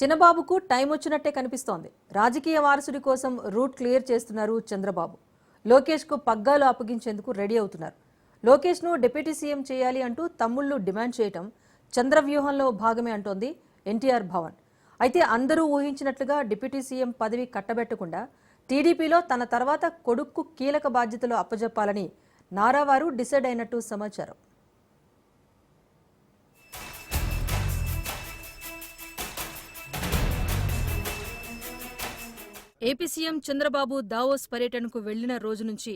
చిన్నబాబుకు time వచ్చినట్టే కనిపిస్తోంది. రాజకీయ వారసుడి కోసం రూట్ క్లియర్ చేస్తున్నారు చంద్రబాబు. లోకేష్కు పగ్గాలు అప్పగించేందుకు రెడీ అవుతున్నారు. లోకేష్ను డిప్యూటీ సీఎం చేయాలి అంటూ తమ్ముళ్లు డిమాండ్ చేయటం చంద్రవ్యూహంలో భాగమే అంటోంది ఎన్టీఆర్ భవన్. అయితే అందరూ ఊహించినట్లుగా డిప్యూటీ సీఎం పదవి కట్టబెట్టకుండా టీడీపీలో తన తర్వాత కొడుక్కు కీలక బాధ్యతలు అప్పజెప్పాలని నారావారు డిసైడ్ అయినట్టు సమాచారం. ఏపీ సీఎం చంద్రబాబు దావోస్ పర్యటనకు వెళ్లిన రోజు నుంచి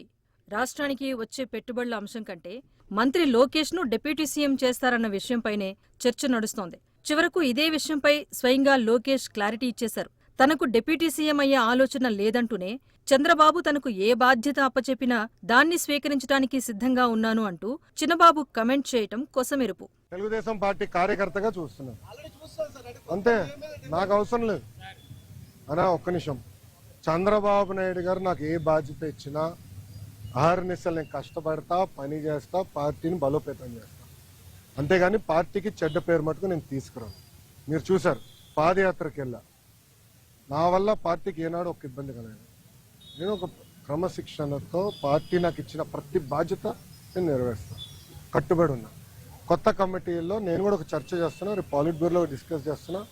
రాష్ట్రానికి వచ్చే పెట్టుబడుల అంశం కంటే మంత్రి లోకేష్ను డిప్యూటీ సీఎం చేస్తారన్న విషయంపైనే చర్చ నడుస్తోంది. చివరకు ఇదే విషయంపై స్వయంగా లోకేష్ క్లారిటీ ఇచ్చేశారు. తనకు డిప్యూటీ సీఎం అయ్యే ఆలోచన లేదంటూనే చంద్రబాబు తనకు ఏ బాధ్యత అప్పచెప్పినా దాన్ని స్వీకరించడానికి సిద్ధంగా ఉన్నాను అంటూ చిన్నబాబు కమెంట్ చేయటం కొసమెరుపు. తెలుగుదేశం పార్టీ కార్యకర్తగా చూస్తున్నాను అంతే, నాకు అవసరం లేదు అనా. ఒక్క నిమిషం, చంద్రబాబు నాయుడు గారు నాకు ఏ బాధ్యత ఇచ్చినా ఆహర్నిశలు నేను కష్టపడతా, పని చేస్తా, పార్టీని బలోపేతం చేస్తా. అంతేగాని పార్టీకి చెడ్డ పేరు మటుకు నేను తీసుకురాను. మీరు చూశారు, పాదయాత్రకి వెళ్ళా, నా వల్ల పార్టీకి ఏనాడు ఒక ఇబ్బంది కలగదు. నేను ఒక క్రమశిక్షణతో పార్టీ నాకు ఇచ్చిన ప్రతి బాధ్యత నేను నెరవేరుస్తాను, కట్టుబడి ఉన్నా. కొత్త కమిటీల్లో నేను కూడా ఒక చర్చ చేస్తున్నా, రేపు పాలిట్ బ్యూరోలో డిస్కస్ చేస్తున్నా.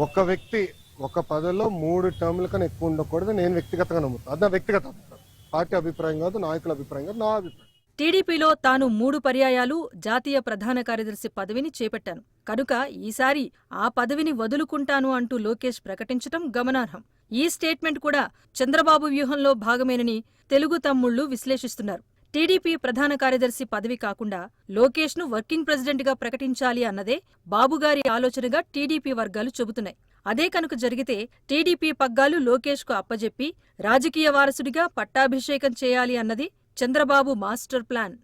ఒక వ్యక్తి ఒక పదవిలో 3 టర్ముల కన్నా ఎక్కువ ఉండకూడదు నేను వ్యక్తిగతంగా నమ్ముతాను. అది నా వ్యక్తిగత అభిప్రాయం, పార్టీ అభిప్రాయం కాదు, నాయకుల అభిప్రాయం కాదు, నా అభిప్రాయం. టీడీపీలో తాను 3 పర్యాయాలు జాతీయ ప్రధాన కార్యదర్శి పదవిని చేపట్టాను కనుక ఈసారి ఆ పదవిని వదులుకుంటాను అంటూ లోకేష్ ప్రకటించడం గమనార్హం. ఈ స్టేట్మెంట్ కూడా చంద్రబాబు వ్యూహంలో భాగమేనని తెలుగు తమ్ముళ్లు విశ్లేషిస్తున్నారు. టీడీపీ ప్రధాన కార్యదర్శి పదవి కాకుండా లోకేష్ను వర్కింగ్ ప్రెసిడెంట్గా ప్రకటించాలి అన్నదే బాబుగారి ఆలోచనగా టీడీపీ వర్గాలు చెబుతున్నాయి. అదే కనుక జరిగితే టీడీపీ పగ్గాలు లోకేష్కు అప్పజెప్పి రాజకీయ వారసుడిగా పట్టాభిషేకం చేయాలి అన్నది చంద్రబాబు మాస్టర్ ప్లాన్.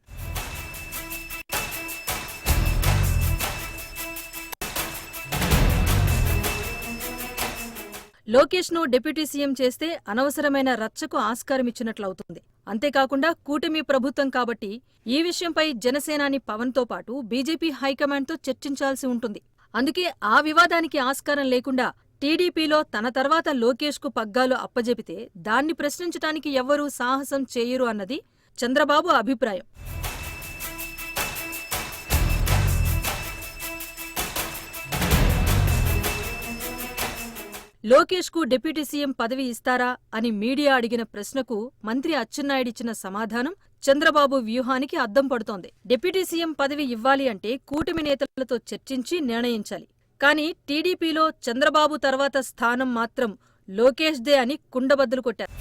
లోకేష్ను డిప్యూటీ సీఎం చేస్తే అనవసరమైన రచ్చకు ఆస్కారమిచ్చినట్లవుతుంది. అంతేకాకుండా కూటమి ప్రభుత్వం కాబట్టి ఈ విషయంపై జనసేనాని పవన్తో పాటు బీజేపీ హైకమాండ్తో చర్చించాల్సి ఉంటుంది. అందుకే ఆ వివాదానికి ఆస్కారం లేకుండా టీడీపీలో తన తర్వాత లోకేష్కు పగ్గాలు అప్పజెపితే దాన్ని ప్రశ్నించడానికి ఎవ్వరూ సాహసం చేయరు అన్నది చంద్రబాబు అభిప్రాయం. లోకేష్కు డిప్యూటీ సీఎం పదవి ఇస్తారా అని మీడియా అడిగిన ప్రశ్నకు మంత్రి అచ్చెన్నాయుడిచ్చిన సమాధానం చంద్రబాబు వ్యూహానికి అద్దం పడుతోంది. డిప్యూటీ సీఎం పదవి ఇవ్వాలి అంటే కూటమి నేతలతో చర్చించి నిర్ణయించాలి. కానీ టీడీపీలో చంద్రబాబు తర్వాత స్థానం మాత్రం లోకేష్దే అని కుండబద్దలు కొట్టారు.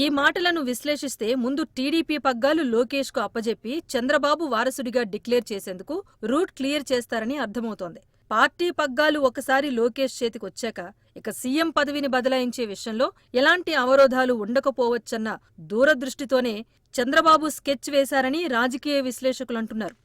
ఈ మాటలను విశ్లేషిస్తే ముందు టీడీపీ పగ్గాలు లోకేష్కు అప్పజెప్పి చంద్రబాబు వారసుడిగా డిక్లేర్ చేసేందుకు రూట్ క్లియర్ చేస్తారని అర్థమవుతోంది. పార్టీ పగ్గాలు ఒకసారి లోకేష్ చేతికొచ్చాక ఇక సీఎం పదవిని బదలాయించే విషయంలో ఎలాంటి అవరోధాలు ఉండకపోవచ్చన్న దూరదృష్టితోనే చంద్రబాబు స్కెచ్ వేశారని రాజకీయ విశ్లేషకులంటున్నారు.